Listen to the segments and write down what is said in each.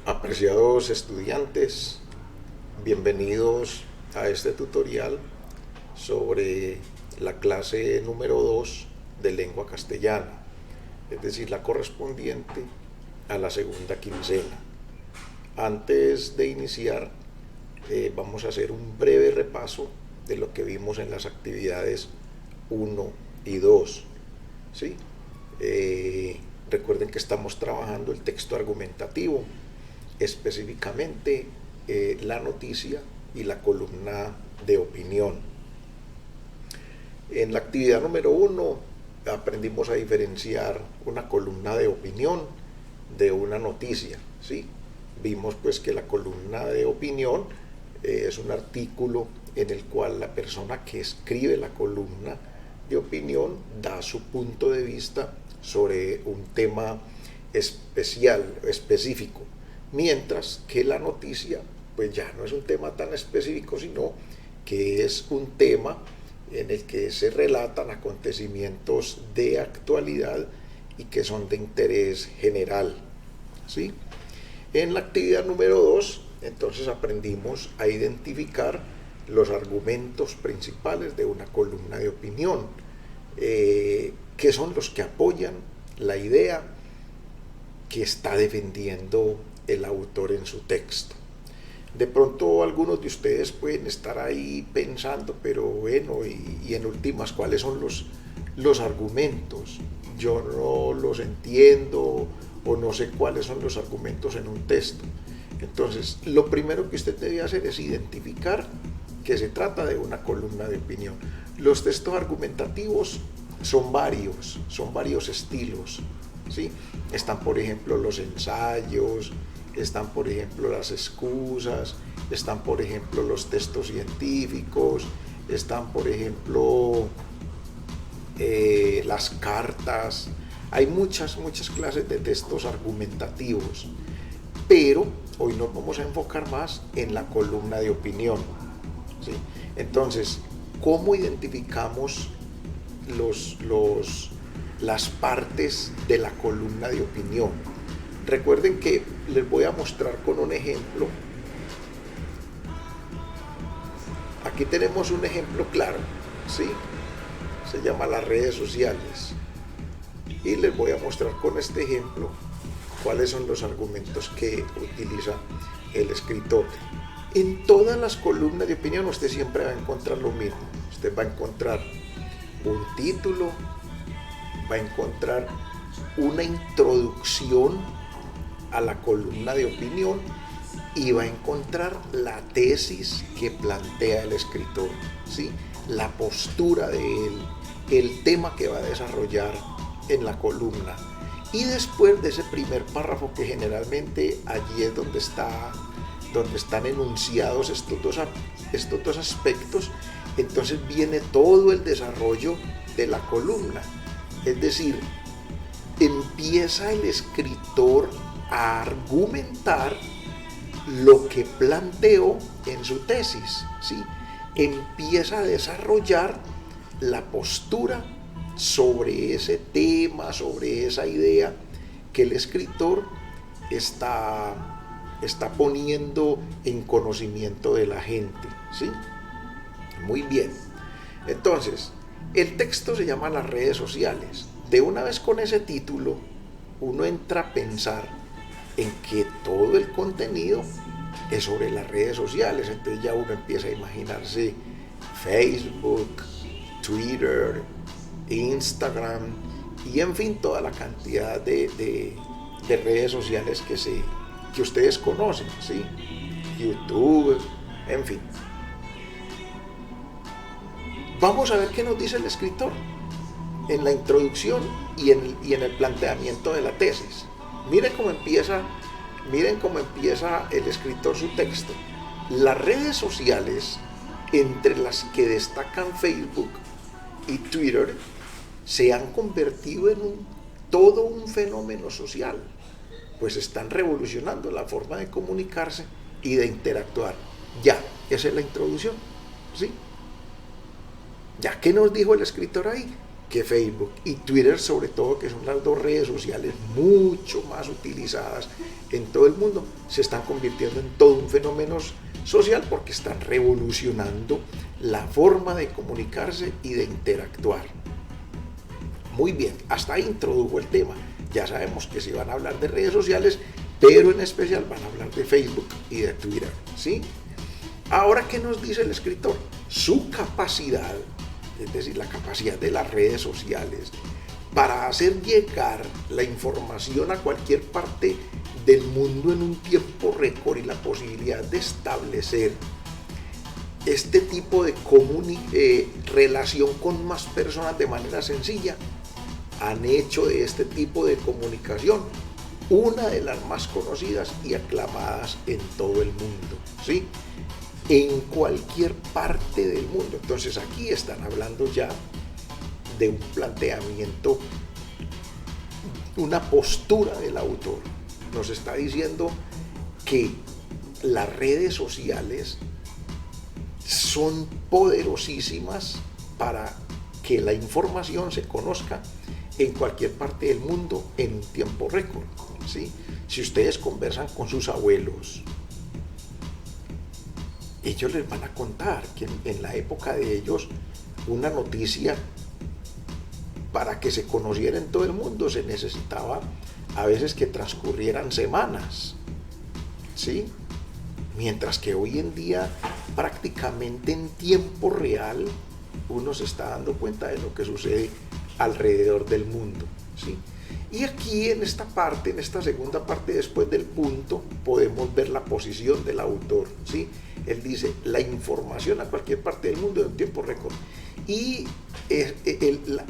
Apreciados estudiantes, bienvenidos a este tutorial sobre la clase número 2 de lengua castellana, es decir, la correspondiente a la segunda quincena. Antes de iniciar, vamos a hacer un breve repaso de lo que vimos en las actividades 1 y 2. ¿Sí? Recuerden que estamos trabajando el texto argumentativo, específicamente la noticia y la columna de opinión. En la actividad número 1 aprendimos a diferenciar una columna de opinión de una noticia, ¿sí? Vimos pues que la columna de opinión es un artículo en el cual la persona que escribe la columna de opinión da su punto de vista sobre un tema específico, mientras que la noticia pues ya no es un tema tan específico, sino que es un tema en el que se relatan acontecimientos de actualidad y que son de interés general, ¿sí? En la actividad número 2, entonces aprendimos a identificar los argumentos principales de una columna de opinión, que son los que apoyan la idea que está defendiendo el autor en su texto. De pronto algunos de ustedes pueden estar ahí pensando, pero bueno, y en últimas, ¿cuáles son los argumentos? Yo no los entiendo o no sé cuáles son los argumentos en un texto. Entonces, lo primero que usted debe hacer es identificar que se trata de una columna de opinión. Los textos argumentativos son varios estilos, ¿sí? Están, por ejemplo, los ensayos, están, por ejemplo, las excusas, están, por ejemplo, los textos científicos, están, por ejemplo, las cartas. Hay muchas clases de textos argumentativos, pero hoy nos vamos a enfocar más en la columna de opinión, ¿sí? Entonces, ¿cómo identificamos las partes de la columna de opinión? Recuerden que les voy a mostrar con un ejemplo. Aquí tenemos un ejemplo claro, ¿sí? Se llama las redes sociales. Y les voy a mostrar con este ejemplo cuáles son los argumentos que utiliza el escritor. En todas las columnas de opinión usted siempre va a encontrar lo mismo. Usted va a encontrar un título, va a encontrar una introducción a la columna de opinión y va a encontrar la tesis que plantea el escritor, ¿sí? La postura de él, el tema que va a desarrollar en la columna. Y después de ese primer párrafo, que generalmente allí es donde están enunciados estos dos aspectos, entonces viene todo el desarrollo de la columna. Es decir, empieza el escritor a argumentar lo que planteó en su tesis, ¿sí? Empieza a desarrollar la postura sobre ese tema, sobre esa idea que el escritor está poniendo en conocimiento de la gente, ¿sí? Muy bien. Entonces, el texto se llama Las redes sociales. De una vez con ese título, uno entra a pensar en que todo el contenido es sobre las redes sociales. Entonces ya uno empieza a imaginarse Facebook, Twitter, Instagram y en fin toda la cantidad de redes sociales que ustedes conocen, ¿sí? YouTube, en fin. Vamos a ver qué nos dice el escritor en la introducción y en el planteamiento de la tesis. Miren cómo empieza el escritor su texto. Las redes sociales, entre las que destacan Facebook y Twitter, se han convertido en todo un fenómeno social, pues están revolucionando la forma de comunicarse y de interactuar. Ya, esa es la introducción, ¿sí? Ya, ¿qué nos dijo el escritor ahí? que Facebook y Twitter, sobre todo, que son las dos redes sociales mucho más utilizadas en todo el mundo, se están convirtiendo en todo un fenómeno social porque están revolucionando la forma de comunicarse y de interactuar. Muy bien, hasta ahí introdujo el tema. Ya sabemos que se van a hablar de redes sociales, pero en especial van a hablar de Facebook y de Twitter, ¿sí? Ahora, ¿qué nos dice el escritor? Su capacidad, es decir, la capacidad de las redes sociales para hacer llegar la información a cualquier parte del mundo en un tiempo récord y la posibilidad de establecer este tipo de relación con más personas de manera sencilla, han hecho de este tipo de comunicación una de las más conocidas y aclamadas en todo el mundo, ¿sí? En cualquier parte del mundo. Entonces aquí están hablando ya de un planteamiento, una postura del autor. Nos está diciendo que las redes sociales son poderosísimas para que la información se conozca en cualquier parte del mundo en un tiempo récord, ¿sí? Si ustedes conversan con sus abuelos, ellos les van a contar que en la época de ellos una noticia para que se conociera en todo el mundo se necesitaba a veces que transcurrieran semanas, ¿sí? Mientras que hoy en día prácticamente en tiempo real uno se está dando cuenta de lo que sucede alrededor del mundo, ¿sí? Y aquí en esta parte, en esta segunda parte después del punto, podemos ver la posición del autor, ¿sí? Él dice, la información a cualquier parte del mundo en un tiempo récord y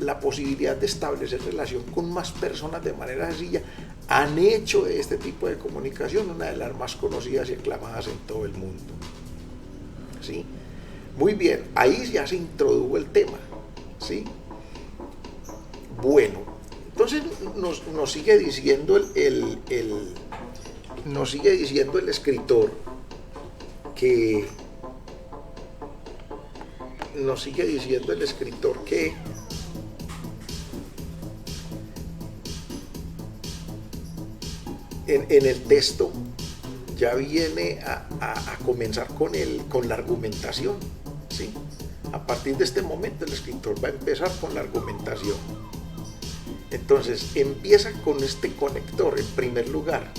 la posibilidad de establecer relación con más personas de manera sencilla han hecho de este tipo de comunicación una de las más conocidas y aclamadas en todo el mundo, ¿sí? Muy bien, ahí ya se introdujo el tema, ¿sí? Bueno, entonces nos sigue diciendo nos sigue diciendo el escritor que en el texto ya viene a comenzar con la argumentación, ¿sí? A partir de este momento el escritor va a empezar con la argumentación. Entonces empieza con este conector en primer lugar,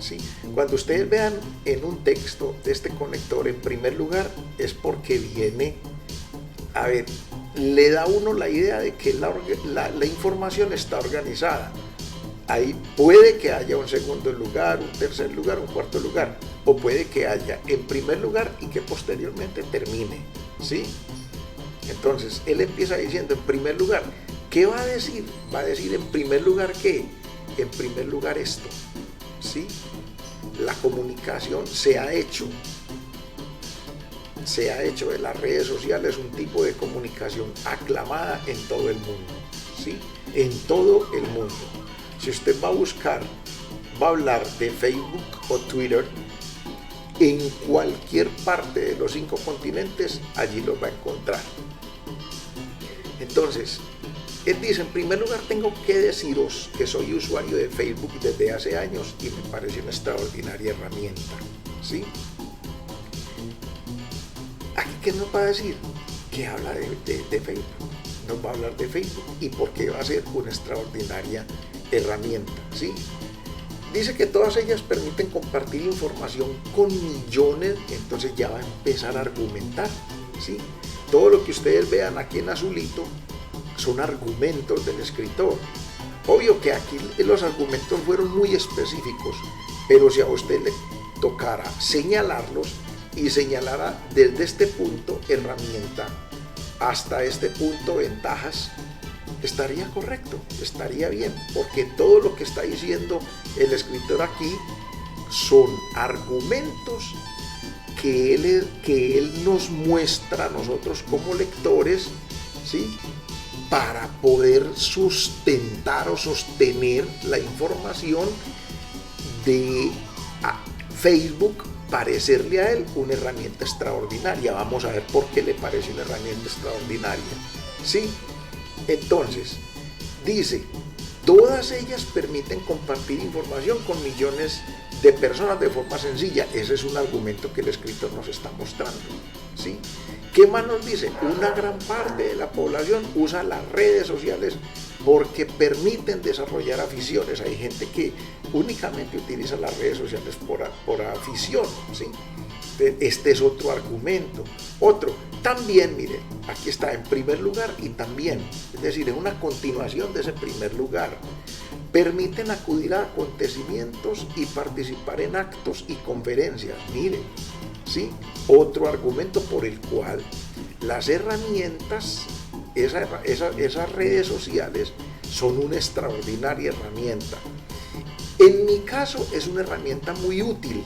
¿sí? Cuando ustedes vean en un texto este conector en primer lugar es porque viene, a ver, le da a uno la idea de que la información está organizada. Ahí puede que haya un segundo lugar, un tercer lugar, un cuarto lugar, o puede que haya en primer lugar y que posteriormente termine, ¿sí? Entonces él empieza diciendo en primer lugar, ¿qué va a decir? Va a decir en primer lugar ¿qué? En primer lugar esto, ¿sí? La comunicación se ha hecho de las redes sociales un tipo de comunicación aclamada en todo el mundo, ¿sí? En todo el mundo. Si usted va a buscar, va a hablar de Facebook o Twitter, en cualquier parte de los 5 continentes, allí lo va a encontrar. Entonces, él dice, en primer lugar tengo que deciros que soy usuario de Facebook desde hace años y me parece una extraordinaria herramienta, ¿sí? ¿Aquí qué nos va a decir? Que habla de Facebook. Nos va a hablar de Facebook y por qué va a ser una extraordinaria herramienta, ¿sí? Dice que todas ellas permiten compartir información con millones, entonces ya va a empezar a argumentar, ¿sí? Todo lo que ustedes vean aquí en azulito son argumentos del escritor. Obvio que aquí los argumentos fueron muy específicos, pero si a usted le tocara señalarlos y señalara desde este punto herramienta hasta este punto ventajas, estaría correcto, estaría bien, porque todo lo que está diciendo el escritor aquí son argumentos que él nos muestra a nosotros como lectores, ¿sí? Para poder sustentar o sostener la información de Facebook parecerle a él una herramienta extraordinaria. Vamos a ver por qué le parece una herramienta extraordinaria, ¿sí? Entonces, dice, todas ellas permiten compartir información con millones de personas de forma sencilla. Ese es un argumento que el escritor nos está mostrando, ¿sí? ¿Qué más nos dice? Una gran parte de la población usa las redes sociales porque permiten desarrollar aficiones. Hay gente que únicamente utiliza las redes sociales por afición, ¿sí? Este es otro argumento. Otro, también, mire, aquí está en primer lugar y también, es decir, es una continuación de ese primer lugar. Permiten acudir a acontecimientos y participar en actos y conferencias. Mire, ¿sí? Otro argumento por el cual las herramientas, esas redes sociales son una extraordinaria herramienta. En mi caso es una herramienta muy útil.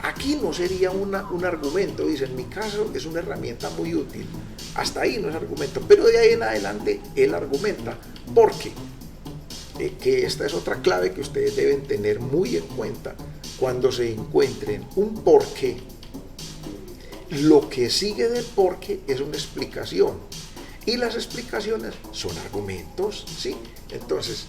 Aquí no sería un argumento, dice, en mi caso es una herramienta muy útil. Hasta ahí no es argumento, pero de ahí en adelante él argumenta. ¿Por qué? Que esta es otra clave que ustedes deben tener muy en cuenta cuando se encuentren un porqué. Lo que sigue del porqué es una explicación y las explicaciones son argumentos, ¿sí? Entonces,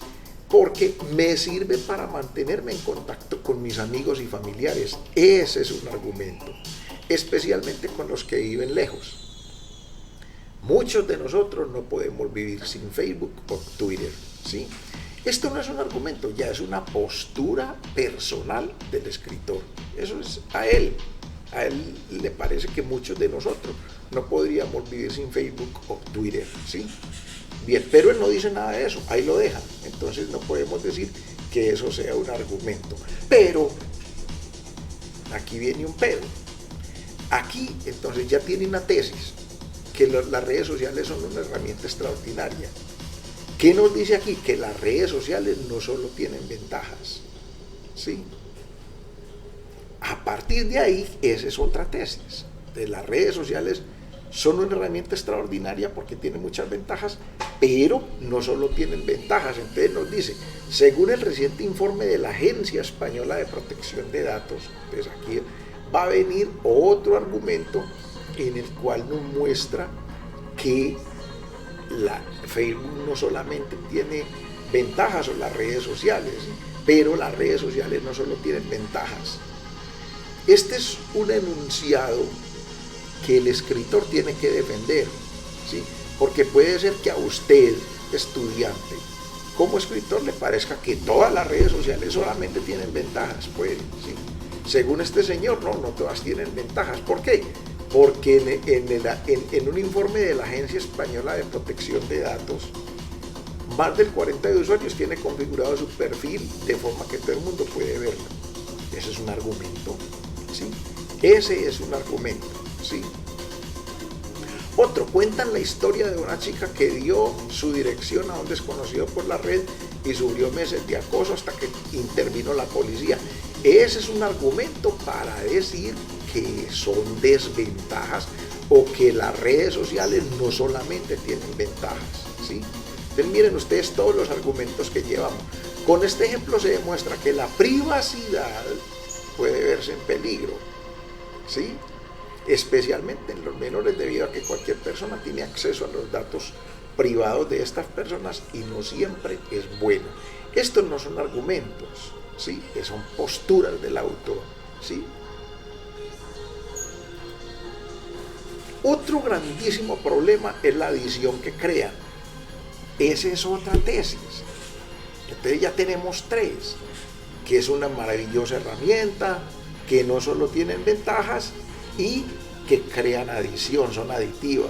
porque me sirve para mantenerme en contacto con mis amigos y familiares. Ese es un argumento, especialmente con los que viven lejos. Muchos de nosotros no podemos vivir sin Facebook o Twitter, ¿sí? Esto no es un argumento, ya es una postura personal del escritor. Eso es a él. A él le parece que muchos de nosotros no podríamos vivir sin Facebook o Twitter, ¿sí? Bien, pero él no dice nada de eso, ahí lo deja. Entonces no podemos decir que eso sea un argumento. Pero, aquí viene un pero. Aquí, entonces, ya tiene una tesis, que las redes sociales son una herramienta extraordinaria. ¿Qué nos dice aquí? Que las redes sociales no solo tienen ventajas, ¿sí? A partir de ahí, esa es otra tesis. De las redes sociales son una herramienta extraordinaria porque tienen muchas ventajas, pero no solo tienen ventajas. Entonces nos dice, según el reciente informe de la Agencia Española de Protección de Datos, entonces aquí va a venir otro argumento en el cual nos muestra que Facebook no solamente tiene ventajas o las redes sociales, pero las redes sociales no solo tienen ventajas. Este es un enunciado que el escritor tiene que defender, ¿sí? Porque puede ser que a usted, estudiante, como escritor le parezca que todas las redes sociales solamente tienen ventajas, pues, ¿sí? Según este señor, no todas tienen ventajas. ¿Por qué? Porque en un informe de la Agencia Española de Protección de Datos, más del 40% de usuarios tiene configurado su perfil de forma que todo el mundo puede verlo. Ese es un argumento, ¿sí? Ese es un argumento, ¿sí? Otro, cuentan la historia de una chica que dio su dirección a un desconocido por la red y sufrió meses de acoso hasta que intervino la policía. Ese es un argumento para decir que son desventajas o que las redes sociales no solamente tienen ventajas, ¿sí? Entonces miren ustedes todos los argumentos que llevamos. Con este ejemplo se demuestra que la privacidad puede verse en peligro, ¿sí? Especialmente en los menores, debido a que cualquier persona tiene acceso a los datos privados de estas personas y no siempre es bueno. Estos no son argumentos, ¿sí? Son posturas del autor, ¿sí? Otro grandísimo problema es la adición que crean. Esa es otra tesis. Entonces ya tenemos tres, que es una maravillosa herramienta, que no solo tienen ventajas y que crean adición, son aditivas,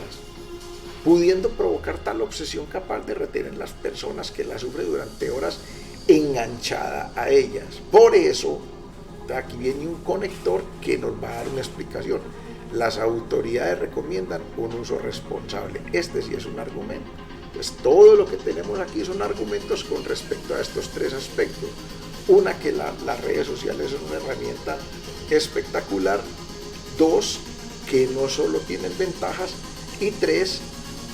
pudiendo provocar tal obsesión capaz de retener las personas que la sufren durante horas enganchada a ellas. Por eso, aquí viene un conector que nos va a dar una explicación. Las autoridades recomiendan un uso responsable. Este sí es un argumento. Entonces, todo lo que tenemos aquí son argumentos con respecto a estos tres aspectos. Una, que las redes sociales son una herramienta espectacular. Dos, que no solo tienen ventajas. Y tres,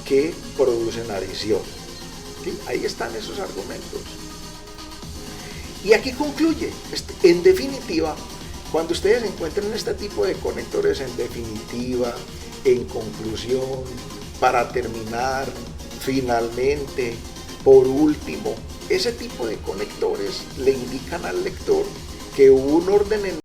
que producen adición. ¿Sí? Ahí están esos argumentos. Y aquí concluye. En definitiva, cuando ustedes encuentren este tipo de conectores, en definitiva, en conclusión, para terminar, Finalmente, por último, ese tipo de conectores le indican al lector que un orden en